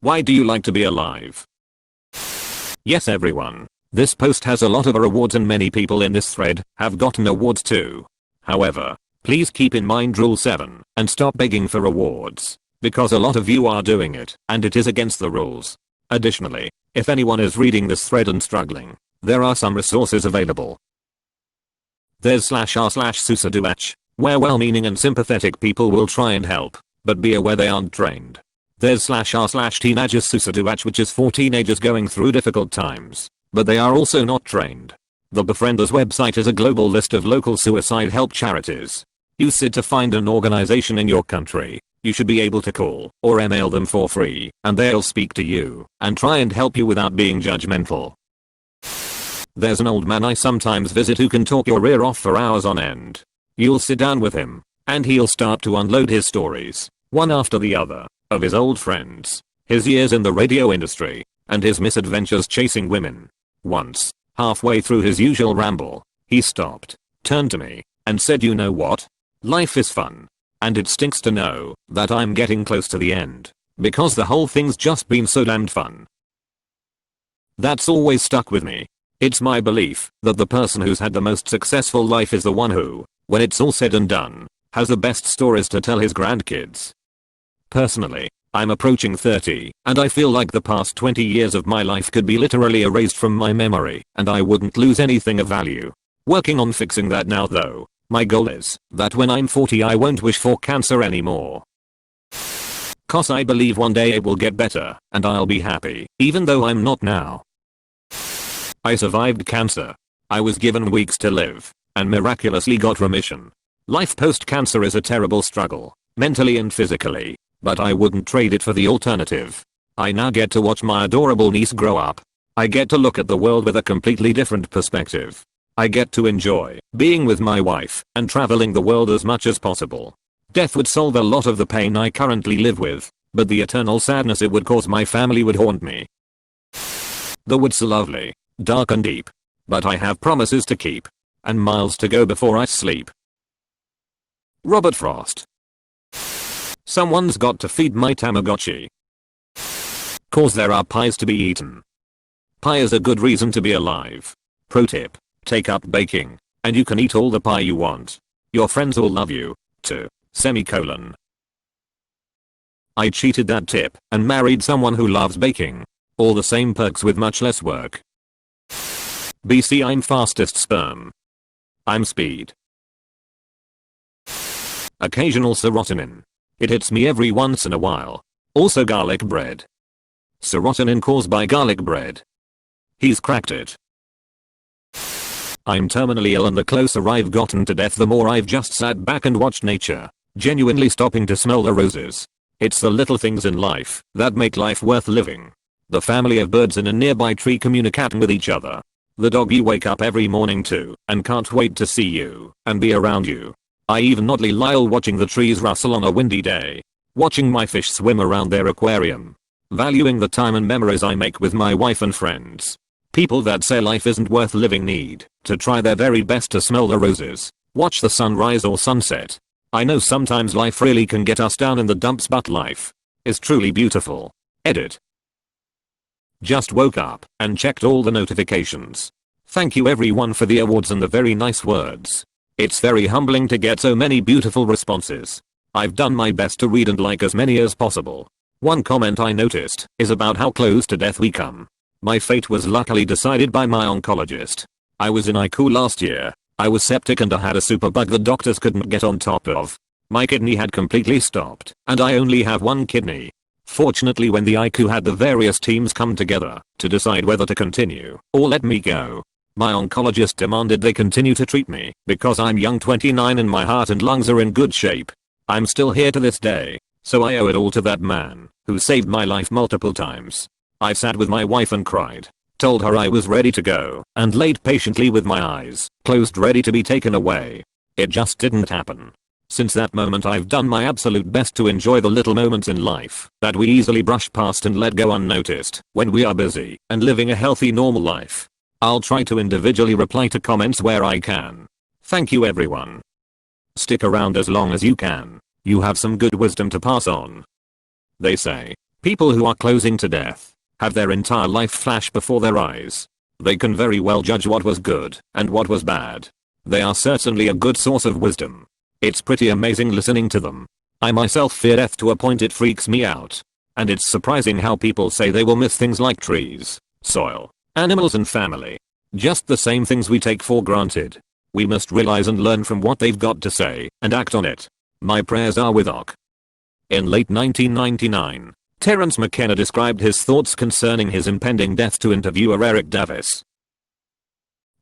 Why do you like to be alive? Yes everyone. This post has a lot of rewards and many people in this thread have gotten awards too. However, please keep in mind rule 7 and stop begging for rewards, because a lot of you are doing it and it is against the rules. Additionally, if anyone is reading this thread and struggling, there are some resources available. There's /r/susaduach, where well-meaning and sympathetic people will try and help, but be aware they aren't trained. There's /r/teenagers susaduach, which is for teenagers going through difficult times, but they are also not trained. The Befrienders website is a global list of local suicide help charities. Use it to find an organization in your country. You should be able to call or email them for free and they'll speak to you and try and help you without being judgmental. There's an old man I sometimes visit who can talk your ear off for hours on end. You'll sit down with him and he'll start to unload his stories, one after the other, of his old friends, his years in the radio industry, and his misadventures chasing women. Once, halfway through his usual ramble, he stopped, turned to me, and said, "You know what? Life is fun. And it stinks to know that I'm getting close to the end, because the whole thing's just been so damned fun." That's always stuck with me. It's my belief that the person who's had the most successful life is the one who, when it's all said and done, has the best stories to tell his grandkids. Personally, I'm approaching 30, and I feel like the past 20 years of my life could be literally erased from my memory, and I wouldn't lose anything of value. Working on fixing that now though. My goal is that when I'm 40 I won't wish for cancer anymore. Cause I believe one day it will get better, and I'll be happy, even though I'm not now. I survived cancer. I was given weeks to live, and miraculously got remission. Life post-cancer is a terrible struggle, mentally and physically, but I wouldn't trade it for the alternative. I now get to watch my adorable niece grow up. I get to look at the world with a completely different perspective. I get to enjoy being with my wife and traveling the world as much as possible. Death would solve a lot of the pain I currently live with, but the eternal sadness it would cause my family would haunt me. The woods are lovely, dark and deep, but I have promises to keep, and miles to go before I sleep. Robert Frost. Someone's got to feed my Tamagotchi. Cause there are pies to be eaten. Pie is a good reason to be alive. Pro tip. Take up baking, and you can eat all the pie you want. Your friends will love you, too. Semicolon. I cheated that tip and married someone who loves baking. All the same perks with much less work. BC I'm fastest sperm. I'm speed. Occasional serotonin. It hits me every once in a while. Also garlic bread. Serotonin caused by garlic bread. He's cracked it. I'm terminally ill, and the closer I've gotten to death the more I've just sat back and watched nature, genuinely stopping to smell the roses. It's the little things in life that make life worth living. The family of birds in a nearby tree communicating with each other. The dog you wake up every morning to and can't wait to see you and be around you. I even oddly lyle watching the trees rustle on a windy day. Watching my fish swim around their aquarium. Valuing the time and memories I make with my wife and friends. People that say life isn't worth living need to try their very best to smell the roses, watch the sunrise or sunset. I know sometimes life really can get us down in the dumps, but life is truly beautiful. Edit. Just woke up and checked all the notifications. Thank you everyone for the awards and the very nice words. It's very humbling to get so many beautiful responses. I've done my best to read and like as many as possible. One comment I noticed is about how close to death we come. My fate was luckily decided by my oncologist. I was in ICU last year. I was septic and I had a superbug the doctors couldn't get on top of. My kidney had completely stopped, and I only have one kidney. Fortunately, when the ICU had the various teams come together to decide whether to continue or let me go, my oncologist demanded they continue to treat me because I'm young 29 and my heart and lungs are in good shape. I'm still here to this day, so I owe it all to that man who saved my life multiple times. I sat with my wife and cried, told her I was ready to go, and laid patiently with my eyes closed ready to be taken away. It just didn't happen. Since that moment I've done my absolute best to enjoy the little moments in life that we easily brush past and let go unnoticed when we are busy and living a healthy normal life. I'll try to individually reply to comments where I can. Thank you everyone. Stick around as long as you can. You have some good wisdom to pass on. They say, People who are closing to death have their entire life flash before their eyes. They can very well judge what was good and what was bad. They are certainly a good source of wisdom. It's pretty amazing listening to them. I myself fear death to a point it freaks me out. And it's surprising how people say they will miss things like trees, soil, animals and family. Just the same things we take for granted. We must realize and learn from what they've got to say and act on it. My prayers are with Ok. In late 1999, Terence McKenna described his thoughts concerning his impending death to interviewer Eric Davis.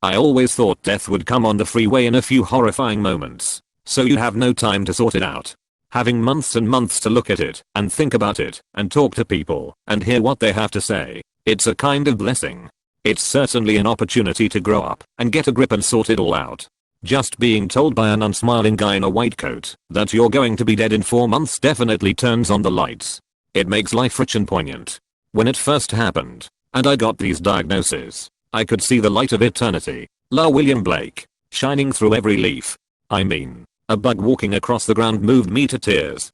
I always thought death would come on the freeway in a few horrifying moments, so you'd have no time to sort it out. Having months and months to look at it, and think about it, and talk to people, and hear what they have to say, it's a kind of blessing. It's certainly an opportunity to grow up, and get a grip and sort it all out. Just being told by an unsmiling guy in a white coat that you're going to be dead in 4 months definitely turns on the lights. It makes life rich and poignant. When it first happened, and I got these diagnoses, I could see the light of eternity, La William Blake, shining through every leaf. I mean, a bug walking across the ground moved me to tears.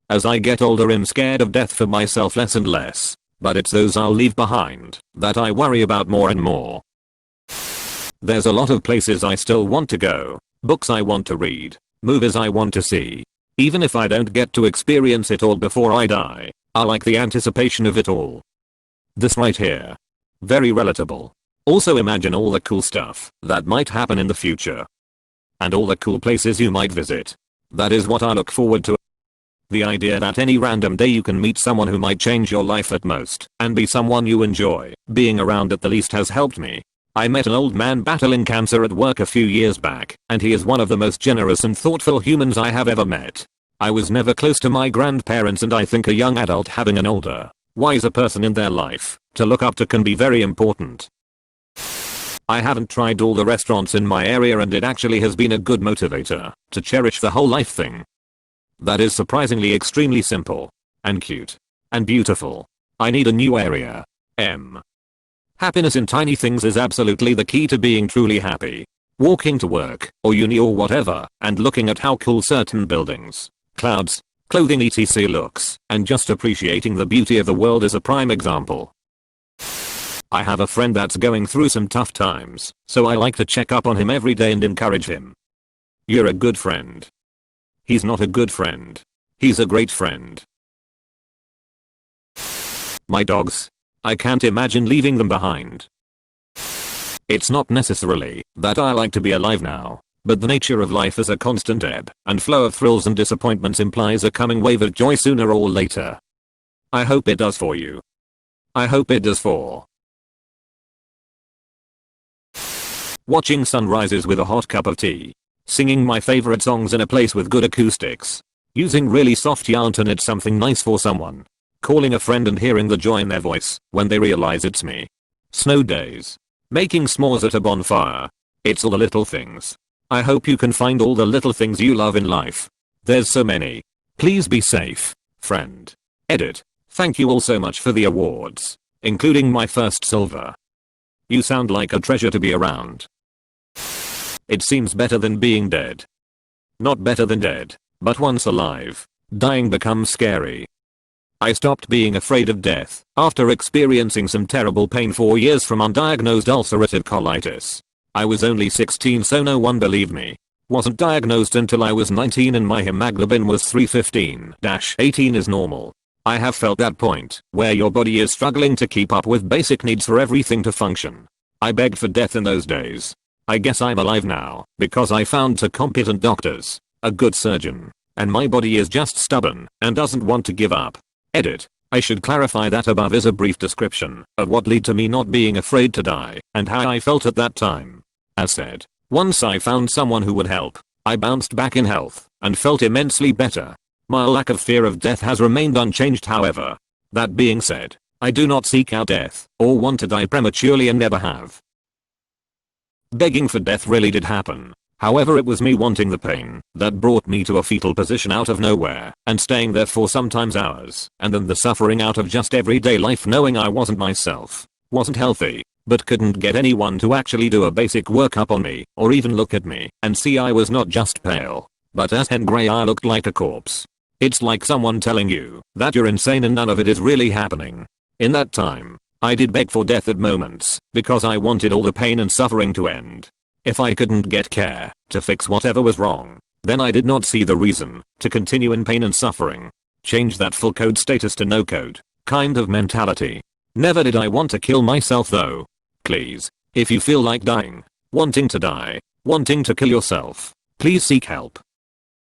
As I get older I'm scared of death for myself less and less, but it's those I'll leave behind that I worry about more and more. There's a lot of places I still want to go, books I want to read, movies I want to see. Even if I don't get to experience it all before I die, I like the anticipation of it all. This right here. Very relatable. Also imagine all the cool stuff that might happen in the future. And all the cool places you might visit. That is what I look forward to. The idea that any random day you can meet someone who might change your life at most, and be someone you enjoy being around at the least has helped me. I met an old man battling cancer at work a few years back, and he is one of the most generous and thoughtful humans I have ever met. I was never close to my grandparents, and I think a young adult having an older, wiser person in their life to look up to can be very important. I haven't tried all the restaurants in my area, and it actually has been a good motivator to cherish the whole life thing. That is surprisingly extremely simple, and cute, and beautiful. I need a new area. Happiness in tiny things is absolutely the key to being truly happy. Walking to work, or uni or whatever, and looking at how cool certain buildings, clouds, clothing etc. looks, and just appreciating the beauty of the world is a prime example. I have a friend that's going through some tough times, so I like to check up on him every day and encourage him. You're a good friend. He's not a good friend. He's a great friend. My dogs. I can't imagine leaving them behind. It's not necessarily that I like to be alive now, but the nature of life as a constant ebb and flow of thrills and disappointments implies a coming wave of joy sooner or later. I hope it does for you. I hope it does for. Watching sunrises with a hot cup of tea. Singing my favorite songs in a place with good acoustics. Using really soft yarn to knit something nice for someone. Calling a friend and hearing the joy in their voice when they realize it's me. Snow days. Making s'mores at a bonfire. It's all the little things. I hope you can find all the little things you love in life. There's so many. Please be safe, friend. Edit. Thank you all so much for the awards, including my first silver. You sound like a treasure to be around. It seems better than being dead. Not better than dead, but once alive. Dying becomes scary. I stopped being afraid of death after experiencing some terrible pain 4 years from undiagnosed ulcerative colitis. I was only 16, so no one believed me. Wasn't diagnosed until I was 19 and my hemoglobin was 315-18 is normal. I have felt that point where your body is struggling to keep up with basic needs for everything to function. I begged for death in those days. I guess I'm alive now because I found 2 competent doctors, a good surgeon, and my body is just stubborn and doesn't want to give up. Edit. I should clarify that above is a brief description of what led to me not being afraid to die and how I felt at that time. As said, once I found someone who would help, I bounced back in health and felt immensely better. My lack of fear of death has remained unchanged, however. That being said, I do not seek out death or want to die prematurely and never have. Begging for death really did happen. However, it was me wanting the pain that brought me to a fetal position out of nowhere and staying there for sometimes hours, and then the suffering out of just everyday life knowing I wasn't myself, wasn't healthy, but couldn't get anyone to actually do a basic workup on me or even look at me and see I was not just pale, but as hen grey. I looked like a corpse. It's like someone telling you that you're insane and none of it is really happening. In that time, I did beg for death at moments because I wanted all the pain and suffering to end. If I couldn't get care to fix whatever was wrong, then I did not see the reason to continue in pain and suffering. Change that full code status to no code kind of mentality. Never did I want to kill myself though. Please, if you feel like dying, wanting to die, wanting to kill yourself, please seek help.